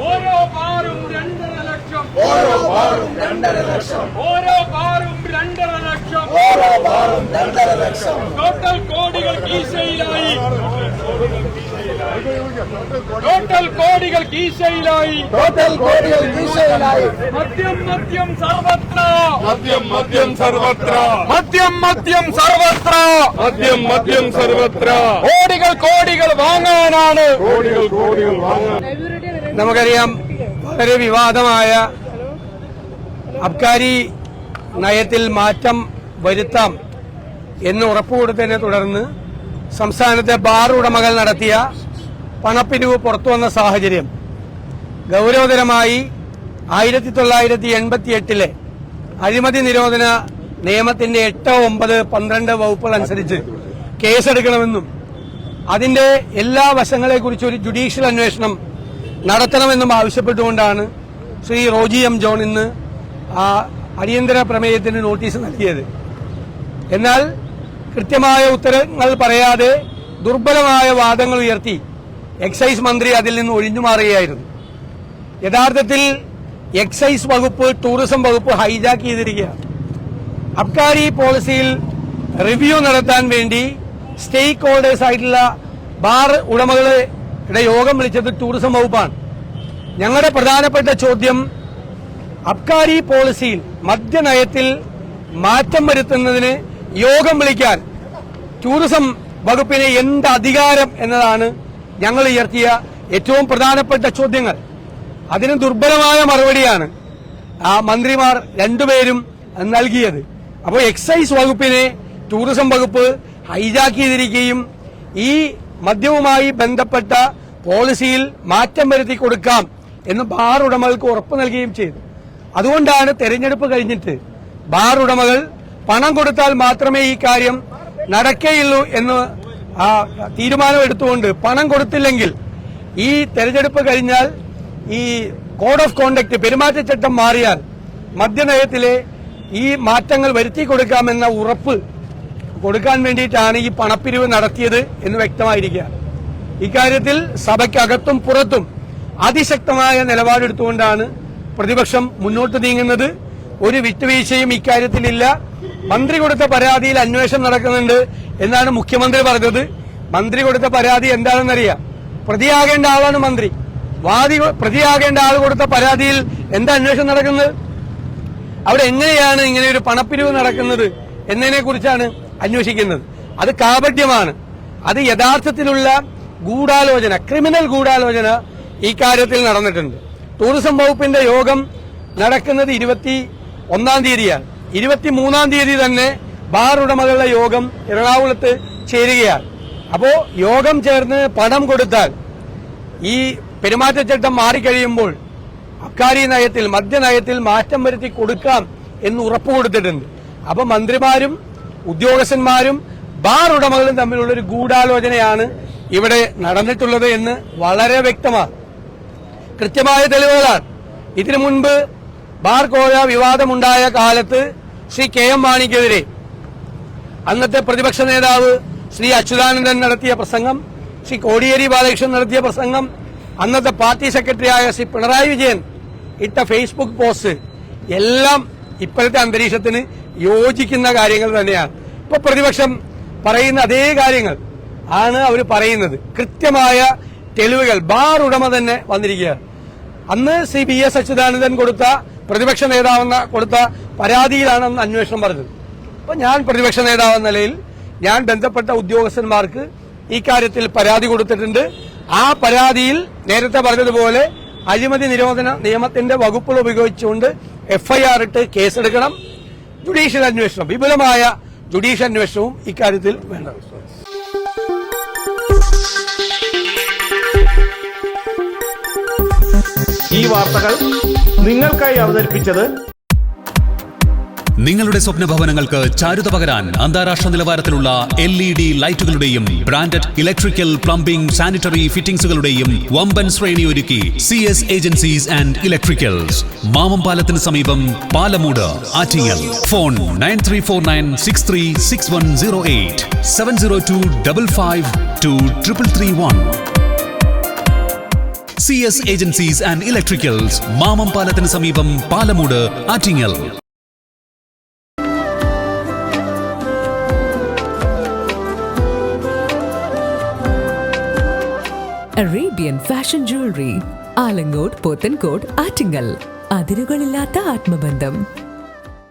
ഓരോ ബാറും 2.5 ലക്ഷം. ടോട്ടൽ കോടികൾ കീശയിലായി. മദ്യം സർവത്ര. കോടികൾ വാങ്ങാനാണ്. നമുക്കറിയാം, വളരെ വിവാദമായ അബ്കാരി നയത്തിൽ മാറ്റം വരുത്താം എന്ന് ഉറപ്പുകൊടുത്തതിനെ തുടർന്ന് സംസ്ഥാനത്തെ ബാർ ഉടമകൾ നടത്തിയ പണപ്പിരിവ് പുറത്തുവന്ന സാഹചര്യം ഗൌരവതരമായി 1988 അഴിമതി നിരോധന നിയമത്തിന്റെ 8, 9, 12 വകുപ്പുകൾ അനുസരിച്ച് കേസെടുക്കണമെന്നും അതിന്റെ എല്ലാ വശങ്ങളെക്കുറിച്ച് ഒരു ജുഡീഷ്യൽ അന്വേഷണം നടത്തണമെന്നും ആവശ്യപ്പെട്ടുകൊണ്ടാണ് ശ്രീ റോജി എം ജോൺ ഇന്ന് അടിയന്തര പ്രമേയത്തിന് നോട്ടീസ് നൽകിയത്. എന്നാൽ കൃത്യമായ ഉത്തരങ്ങൾ പറയാതെ ദുർബലമായ വാദങ്ങൾ ഉയർത്തി എക്സൈസ് മന്ത്രി അതിൽ നിന്ന് ഒഴിഞ്ഞു മാറുകയായിരുന്നു. യഥാർത്ഥത്തിൽ എക്സൈസ് വകുപ്പ് ടൂറിസം വകുപ്പ് ഹൈജാക്ക് ചെയ്തിരിക്കുകയാണ്. അബ്കാരി പോളിസിയിൽ റിവ്യൂ നടത്താൻ വേണ്ടി സ്റ്റേക്ക് ഹോൾഡേഴ്സ് ആയിട്ടുള്ള ബാർ ഉടമകളുടെ യോഗം വിളിച്ചത് ടൂറിസം വകുപ്പാണ്. ഞങ്ങളുടെ പ്രധാനപ്പെട്ട ചോദ്യം, അബ്കാരി പോളിസിയിൽ മദ്യനയത്തിൽ മാറ്റം വരുത്തുന്നതിന് യോഗം വിളിക്കാൻ ടൂറിസം വകുപ്പിന് എന്ത് അധികാരം എന്നതാണ് ഞങ്ങൾ ഉയർത്തിയ ഏറ്റവും പ്രധാനപ്പെട്ട ചോദ്യങ്ങൾ. അതിന് ദുർബലമായ മറുപടിയാണ് ആ മന്ത്രിമാർ രണ്ടുപേരും നൽകിയത്. അപ്പോൾ എക്സൈസ് വകുപ്പിനെ ടൂറിസം വകുപ്പ് ഹൈജാക്ക് ചെയ്തിരിക്കുകയും ഈ മദ്യവുമായി ബന്ധപ്പെട്ട പോളിസിയിൽ മാറ്റം വരുത്തി കൊടുക്കാം എന്ന് ബാർ ഉടമകൾക്ക് ഉറപ്പ് നൽകുകയും ചെയ്തു. അതുകൊണ്ടാണ് തെരഞ്ഞെടുപ്പ് കഴിഞ്ഞിട്ട് ബാർ ഉടമകൾ പണം കൊടുത്താൽ മാത്രമേ ഈ കാര്യം നടക്കുകയുള്ളൂ എന്ന് തീരുമാനമെടുത്തുകൊണ്ട് പണം കൊടുത്തില്ലെങ്കിൽ ഈ തെരഞ്ഞെടുപ്പ് കഴിഞ്ഞാൽ ഈ കോഡ് ഓഫ് കോണ്ടക്ട് പെരുമാറ്റച്ചട്ടം മാറിയാൽ മദ്യനയത്തിലെ ഈ മാറ്റങ്ങൾ വരുത്തി കൊടുക്കാമെന്ന ഉറപ്പ് കൊടുക്കാൻ വേണ്ടിയിട്ടാണ് ഈ പണപ്പിരിവ് നടത്തിയത് എന്ന് വ്യക്തമായിരിക്കുകയാണ്. ഇക്കാര്യത്തിൽ സഭയ്ക്കകത്തും പുറത്തും അതിശക്തമായ നിലപാടെടുത്തുകൊണ്ടാണ് പ്രതിപക്ഷം മുന്നോട്ട് നീങ്ങുന്നത്. ഒരു വിട്ടുവീഴ്ചയും ഇക്കാര്യത്തിലില്ല. മന്ത്രി കൊടുത്ത പരാതിയിൽ അന്വേഷണം നടക്കുന്നുണ്ട് എന്നാണ് മുഖ്യമന്ത്രി പറഞ്ഞത്. മന്ത്രി കൊടുത്ത പരാതി എന്താണെന്നറിയാം. പ്രതിയാകേണ്ട ആളാണ് മന്ത്രി. പ്രതിയാകേണ്ട ആൾ കൊടുത്ത പരാതിയിൽ എന്താ അന്വേഷണം നടക്കുന്നത്? അവിടെ എങ്ങനെയാണ് ഇങ്ങനെ ഒരു പണപ്പിരിവ് നടക്കുന്നത് എന്നതിനെ കുറിച്ചാണ് അന്വേഷിക്കുന്നത്. അത് കാപട്യമാണ്. അത് യഥാർത്ഥത്തിലുള്ള ഗൂഢാലോചന, ക്രിമിനൽ ഗൂഢാലോചന ഈ കാര്യത്തിൽ നടന്നിട്ടുണ്ട്. ടൂറിസം വകുപ്പിന്റെ യോഗം നടക്കുന്നത് 21-ാം തീയതിയാണ്. 23-ാം തീയതി തന്നെ ബാർ ഉടമകളുടെ യോഗം എറണാകുളത്ത് ചേരുകയാണ്. അപ്പോ യോഗം ചേർന്ന് പണം കൊടുത്താൽ ഈ പെരുമാറ്റച്ചട്ടം മാറിക്കഴിയുമ്പോൾ അബ്കാരി നയത്തിൽ, മദ്യനയത്തിൽ മാറ്റം വരുത്തി കൊടുക്കാം എന്ന് ഉറപ്പ് കൊടുത്തിട്ടുണ്ട്. അപ്പൊ മന്ത്രിമാരും ഉദ്യോഗസ്ഥന്മാരും ബാർ ഉടമകളും തമ്മിലുള്ളൊരു ഗൂഢാലോചനയാണ് ഇവിടെ നടന്നിട്ടുള്ളത് എന്ന് വളരെ വ്യക്തമാണ്. കൃത്യമായ തെളിവുകളാണ്. ഇതിനു മുൻപ് ബാർ കോഴ വിവാദമുണ്ടായ കാലത്ത് ശ്രീ KM മാണിക്കെതിരെ അന്നത്തെ പ്രതിപക്ഷ നേതാവ് ശ്രീ അച്യുതാനന്ദൻ നടത്തിയ പ്രസംഗം, ശ്രീ കോടിയേരി ബാലകൃഷ്ണൻ നടത്തിയ പ്രസംഗം, അന്നത്തെ പാർട്ടി സെക്രട്ടറിയായ ശ്രീ പിണറായി വിജയൻ ഇട്ട ഫേസ്ബുക്ക് പോസ്റ്റ് എല്ലാം ഇപ്പോഴത്തെ അന്തരീക്ഷത്തിന് യോജിക്കുന്ന കാര്യങ്ങൾ തന്നെയാണ്. ഇപ്പൊ പ്രതിപക്ഷം പറയുന്ന അതേ കാര്യങ്ങൾ ആണ് അവർ പറയുന്നത്. കൃത്യമായ തെളിവുകൾ ബാർ ഉടമ തന്നെ വന്നിരിക്കുകയാണ്. അന്ന് ശ്രീ BS അച്യുതാനന്ദൻ കൊടുത്ത പ്രതിപക്ഷ നേതാവെന്ന കൊടുത്ത പരാതിയിലാണ് അന്ന് അന്വേഷണം പറഞ്ഞത്. അപ്പൊ ഞാൻ പ്രതിപക്ഷ നേതാവെന്ന നിലയിൽ ഞാൻ ബന്ധപ്പെട്ട ഉദ്യോഗസ്ഥന്മാർക്ക് ഈ കാര്യത്തിൽ പരാതി കൊടുത്തിട്ടുണ്ട്. ആ പരാതിയിൽ നേരത്തെ പറഞ്ഞതുപോലെ അഴിമതി നിരോധന നിയമത്തിന്റെ വകുപ്പുകൾ ഉപയോഗിച്ചുകൊണ്ട് FIR ഇട്ട് കേസെടുക്കണം. ജുഡീഷ്യൽ അന്വേഷണം, വിപുലമായ ജുഡീഷ്യൽ അന്വേഷണവും ഇക്കാര്യത്തിൽ വേണം. ഈ വാർത്തകൾ നിങ്ങൾക്കായി അവതരിപ്പിച്ചത് നിങ്ങളുടെ സ്വപ്ന ഭവനങ്ങൾക്ക് ചാരുത പകരാൻ അന്താരാഷ്ട്ര നിലവാരത്തിലുള്ള LED ലൈറ്റുകളുടെയും ബ്രാൻഡഡ് ഇലക്ട്രിക്കൽ, പ്ലംബിംഗ്, സാനിറ്ററി ഫിറ്റിംഗ്സുകളുടെയും വമ്പൻ ശ്രേണി ഒരുക്കി CS agencies and electricals. Mamam പാലത്തിന് സമീപം, Palamood, Attingal. Phone 9349636108 702552331. CS agencies and electricals, Mamam പാലത്തിന് സമീപം, Palamood, Attingal. Arabian fashion jewellery, Alangode, Pothencode, Attingal. അതിരുകളില്ലാത്ത ആത്മബന്ധം.